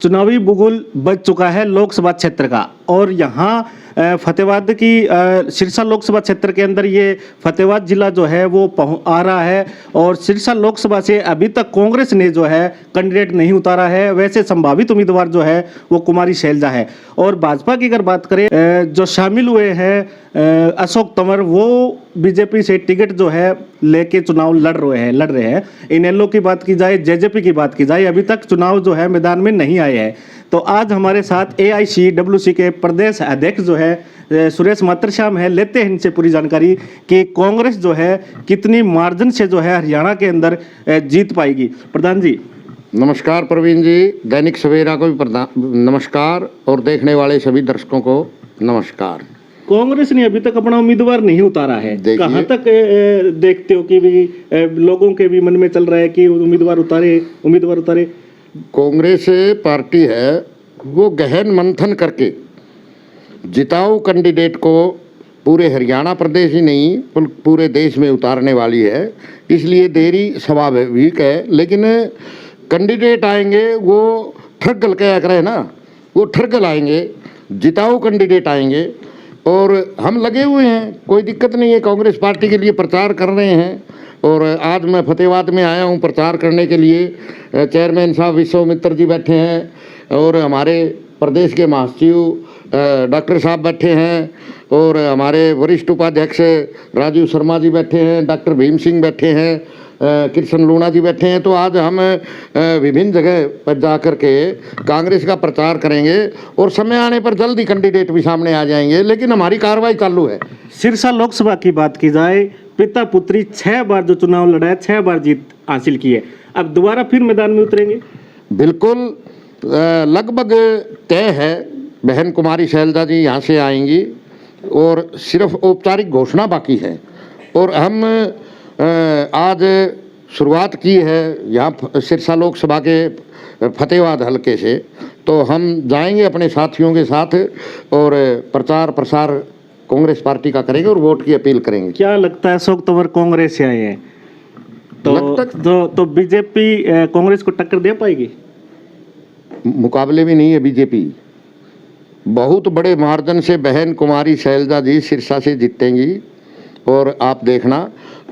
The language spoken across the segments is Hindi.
चुनावी भूगोल बच चुका है लोकसभा क्षेत्र का और यहाँ फतेहाबाद की सिरसा लोकसभा क्षेत्र के अंदर ये फतेहाबाद जिला जो है वो आ रहा है और सिरसा लोकसभा से अभी तक कांग्रेस ने जो है कैंडिडेट नहीं उतारा है। वैसे संभावित उम्मीदवार जो है वो कुमारी शैलजा है। और भाजपा की अगर बात करें जो शामिल हुए हैं अशोक तंवर, वो बीजेपी से टिकट जो है लेके चुनाव लड़ रहे हैं। इनेलो की बात की जाए, जेजेपी की बात की जाए, अभी तक चुनाव जो है मैदान में नहीं आए हैं। तो आज हमारे साथ AICWC के प्रदेश अध्यक्ष जो है सुरेश मात्रश्याम है। लेते हैं इनसे पूरी जानकारी कि कांग्रेस जो है कितनी मार्जिन से जो है हरियाणा के अंदर जीत पाएगी। प्रधान जी नमस्कार। प्रवीण जी, दैनिक सवेरा को भी नमस्कार और देखने वाले सभी दर्शकों को नमस्कार। कांग्रेस ने अभी तक अपना उम्मीदवार नहीं उतारा है, कहाँ तक देखते हो कि भी लोगों के भी मन में चल रहा है कि उम्मीदवार उतारे? कांग्रेस पार्टी है वो गहन मंथन करके जिताऊ कैंडिडेट को पूरे हरियाणा प्रदेश ही नहीं पूरे देश में उतारने वाली है। इसलिए देरी स्वाभाविक है, लेकिन कैंडिडेट आएंगे वो ठरगल क्या करे ना, वो ठरगल आएंगे, जिताऊ कैंडिडेट आएंगे और हम लगे हुए हैं, कोई दिक्कत नहीं है। कांग्रेस पार्टी के लिए प्रचार कर रहे हैं और आज मैं फतेहाबाद में आया हूं प्रचार करने के लिए। चेयरमैन साहब विश्वामित्र जी बैठे हैं और हमारे प्रदेश के महासचिव डॉक्टर साहब बैठे हैं और हमारे वरिष्ठ उपाध्यक्ष राजीव शर्मा जी बैठे हैं, डॉक्टर भीम सिंह बैठे हैं, कृष्ण लूणा जी बैठे हैं। तो आज हम विभिन्न जगह पर जा कर के कांग्रेस का प्रचार करेंगे और समय आने पर जल्दी कैंडिडेट भी सामने आ जाएंगे, लेकिन हमारी कार्रवाई चालू है। सिरसा लोकसभा की बात की जाए, पिता पुत्री 6 बार जो चुनाव लड़ा है, 6 बार जीत हासिल की है, अब दोबारा फिर मैदान में उतरेंगे? बिल्कुल लगभग तय है। बहन कुमारी शैलजा जी यहाँ से आएंगी और सिर्फ औपचारिक घोषणा बाकी है। और हम आज शुरुआत की है यहाँ सिरसा लोकसभा के फतेहाबाद हलके से, तो हम जाएंगे अपने साथियों के साथ और प्रचार प्रसार कांग्रेस पार्टी का करेंगे और वोट की अपील करेंगे। क्या लगता है अशोक तंवर कांग्रेस से आए हैं तो बीजेपी कांग्रेस को टक्कर दे पाएगी? मुकाबले में नहीं है बीजेपी। बहुत बड़े मार्जिन से बहन कुमारी शैलजा जी सिरसा से जीतेंगी और आप देखना।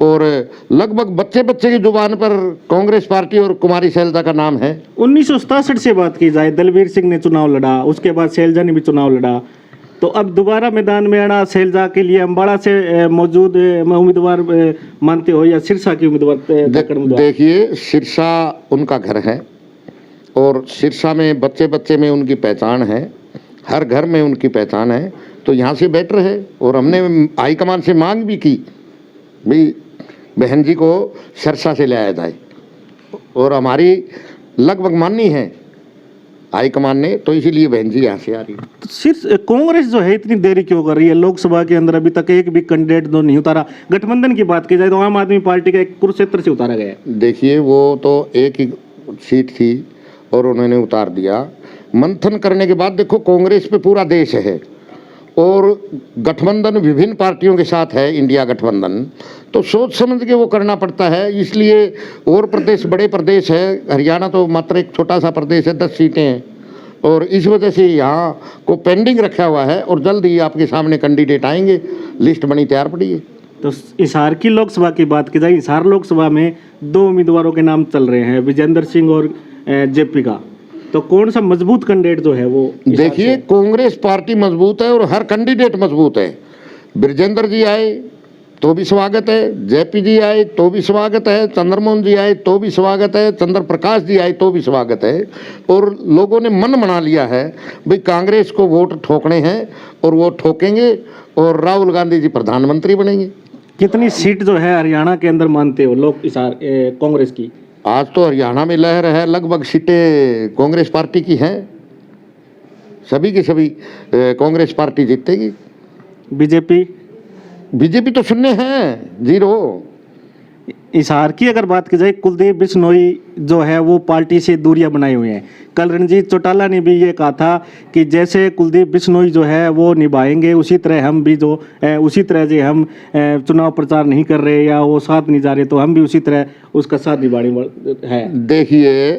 और लगभग बच्चे की जुबान पर कांग्रेस पार्टी और कुमारी शैलजा का नाम है। 1967 से बात की जाए, दलबीर सिंह ने चुनाव लड़ा, उसके बाद शैलजा ने भी चुनाव लड़ा, तो अब दोबारा मैदान में आना शैलजा के लिए अम्बाड़ा से मौजूद उम्मीदवार मानते हो या सिरसा की उम्मीदवार? देखिए, सिरसा उनका घर है और सिरसा में बच्चे में उनकी पहचान है, हर घर में उनकी पहचान है, तो यहाँ से बेटर है। और हमने हाईकमान से मांग भी की भाई बहन जी को सिरसा से ले आया जाए और हमारी लगभग माननी है हाईकमान ने, तो इसीलिए बहन जी यहाँ से आ रही है। तो सिर्फ कांग्रेस जो है इतनी देरी क्यों कर रही है? लोकसभा के अंदर अभी तक एक भी कैंडिडेट तो नहीं उतारा। गठबंधन की बात की जाए तो आम आदमी पार्टी का एक कुरुक्षेत्र से उतारा गया है। देखिए, वो तो एक ही सीट थी और उन्होंने उतार दिया। मंथन करने के बाद देखो, कांग्रेस पे पूरा देश है और गठबंधन विभिन्न पार्टियों के साथ है, इंडिया गठबंधन, तो सोच समझ के वो करना पड़ता है। इसलिए और प्रदेश बड़े प्रदेश है, हरियाणा तो मात्र एक छोटा सा प्रदेश है, 10 सीटें हैं और इस वजह से यहाँ को पेंडिंग रखा हुआ है और जल्द ही आपके सामने कैंडिडेट आएंगे। लिस्ट बनी तैयार पड़ी है। तो हिसार की लोकसभा की बात की जाए, हिसार लोकसभा में 2 उम्मीदवारों के नाम चल रहे हैं, विजेंद्र सिंह और जेपी का, तो कौन सा मजबूत कैंडिडेट जो है वो? देखिए, कांग्रेस पार्टी मजबूत है और हर कैंडिडेट मजबूत है। विजेंद्र जी आए तो भी स्वागत है, जेपी जी आए तो भी स्वागत है, चंद्रमोहन जी आए तो भी स्वागत है, चंद्र प्रकाश जी आए तो भी स्वागत है। और लोगों ने मन बना लिया है भाई कांग्रेस को वोट ठोकने हैं और वो ठोकेंगे और राहुल गांधी जी प्रधानमंत्री बनेंगे। कितनी सीट जो है हरियाणा के अंदर मानते हो लोग कांग्रेस की? आज तो हरियाणा में लहर है, लगभग सीटें कांग्रेस पार्टी की हैं, सभी की सभी कांग्रेस पार्टी जीतेगी। बीजेपी तो शून्य है, 0। हिसार की अगर बात की जाए, कुलदीप बिश्नोई जो है वो पार्टी से दूरियां बनाए हुए हैं। कल रणजीत चौटाला ने भी ये कहा था कि जैसे कुलदीप बिश्नोई जो है वो निभाएंगे, उसी तरह हम भी उसी तरह से हम चुनाव प्रचार नहीं कर रहे या वो साथ नहीं जा रहे, तो हम भी उसी तरह उसका साथ निभाने है। देखिए,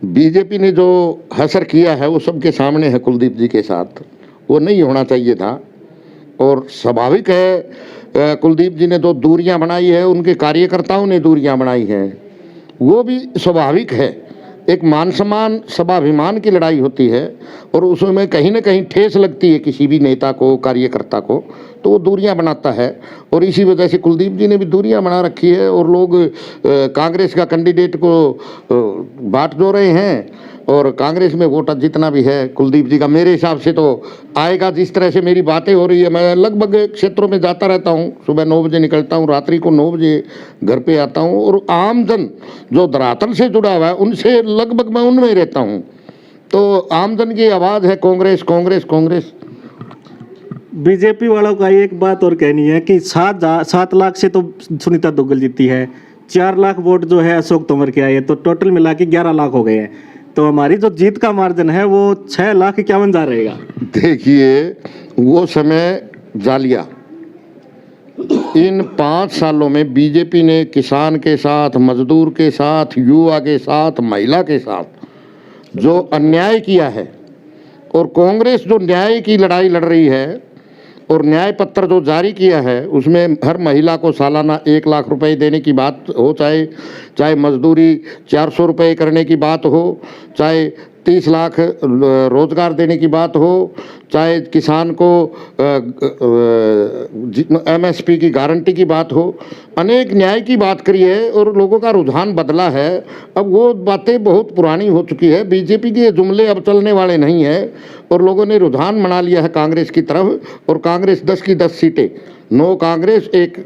बीजेपी ने जो हसर किया है वो सबके सामने है कुलदीप जी के साथ, वो नहीं होना चाहिए था। और स्वाभाविक है कुलदीप जी ने जो दूरियां बनाई है, उनके कार्यकर्ताओं ने दूरियां बनाई हैं, वो भी स्वाभाविक है। एक मान सम्मान स्वाभिमान की लड़ाई होती है और उसमें कहीं ना कहीं ठेस लगती है किसी भी नेता को, कार्यकर्ता को, तो वो दूरियां बनाता है। और इसी वजह से कुलदीप जी ने भी दूरियां बना रखी है और लोग कांग्रेस का कैंडिडेट को बांट जो रहे हैं। और कांग्रेस में वोट जितना भी है कुलदीप जी का मेरे हिसाब से तो आएगा। जिस तरह से मेरी बातें हो रही है, मैं लगभग क्षेत्रों में जाता रहता हूँ, सुबह 9 बजे निकलता हूँ, रात्रि को 9 बजे घर पे आता हूँ, और आमजन जो धरातल से जुड़ा हुआ है उनसे लगभग मैं उनमें रहता हूँ। तो आमजन की आवाज़ है कांग्रेस कांग्रेस कांग्रेस। बीजेपी वालों का एक बात और कहनी है कि 7 लाख से तो सुनीता दुग्गल जीती है, 4 लाख वोट जो है अशोक तंवर के आए, तो टोटल मिला के 11 लाख हो गए हैं। तो हमारी जो जीत का मार्जिन है वो 6,51,000 रहेगा। देखिए वो समय जालिया, इन 5 सालों में बीजेपी ने किसान के साथ, मजदूर के साथ, युवा के साथ, महिला के साथ जो अन्याय किया है, और कांग्रेस जो न्याय की लड़ाई लड़ रही है और न्याय पत्र जो जारी किया है, उसमें हर महिला को सालाना 1 लाख रुपए देने की बात हो, चाहे मजदूरी 400 रुपये करने की बात हो, चाहे 30 लाख रोजगार देने की बात हो, चाहे किसान को MSP की गारंटी की बात हो, अनेक न्याय की बात करी है और लोगों का रुझान बदला है। अब वो बातें बहुत पुरानी हो चुकी है, बीजेपी के जुमले अब चलने वाले नहीं है और लोगों ने रुझान बना लिया है कांग्रेस की तरफ। और कांग्रेस 10 की 10 सीटें, 9 कांग्रेस, 1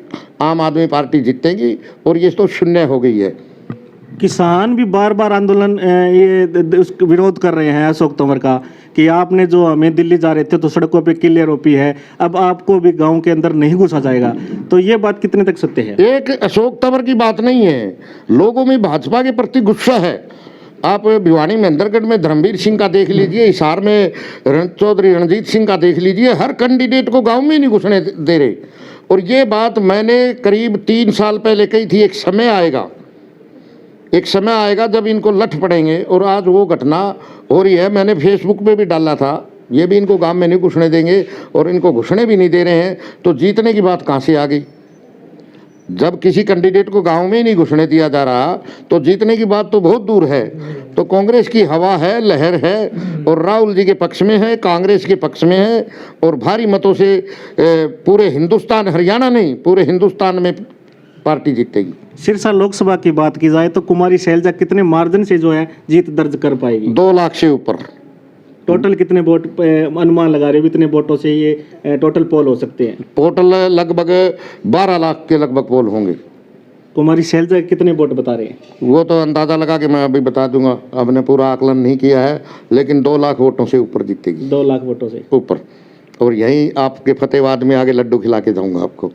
आम आदमी पार्टी जीतेगी और ये तो शून्य हो गई है। किसान भी बार बार आंदोलन विरोध कर रहे हैं अशोक तंवर का कि आपने जो हमें दिल्ली जा रहे थे तो सड़कों पे किले रोपी है, अब आपको भी गांव के अंदर नहीं घुसा जाएगा। तो ये बात कितने तक सत्य है? एक अशोक तंवर की बात नहीं है, लोगों में भाजपा के प्रति गुस्सा है। आप भिवानी महेंद्रगढ़ में धर्मवीर सिंह का देख लीजिए, हिसार में चौधरी रणजीत सिंह का देख लीजिए, हर कैंडिडेट को गाँव में नहीं घुसने दे रहे। और ये बात मैंने करीब 3 साल पहले कही थी, एक समय आएगा जब इनको लठ पड़ेंगे, और आज वो घटना हो रही है। मैंने फेसबुक पे भी डाला था, ये भी इनको गांव में नहीं घुसने देंगे और इनको घुसने भी नहीं दे रहे हैं। तो जीतने की बात कहाँ से आ गई? जब किसी कैंडिडेट को गांव में ही नहीं घुसने दिया जा रहा तो जीतने की बात तो बहुत दूर है। तो कांग्रेस की हवा है, लहर है, और राहुल जी के पक्ष में है, कांग्रेस के पक्ष में है, और भारी मतों से पूरे हिंदुस्तान, हरियाणा नहीं पूरे हिंदुस्तान में पार्टी जीतेगी। सिरसा लोकसभा की बात की जाए तो कुमारी शैलजा कितने मार्जिन से जो है जीत दर्ज कर पाएगी? 2 लाख से ऊपर। टोटल कितने वोट अनुमान लगा रहे हो, कितने वोटों से ये टोटल पोल हो सकते हैं? टोटल लगभग 12 लाख के लगभग पोल होंगे। कुमारी शैलजा कितने वोट बता रहे हैं? वो तो अंदाजा लगा के मैं अभी बता दूंगा, आपने पूरा आकलन नहीं किया है, लेकिन 2 लाख वोटों से ऊपर जीतेगी। 2 लाख वोटों से ऊपर। और यहीं आपके फतेहाबाद में आगे लड्डू खिला के जाऊंगा आपको।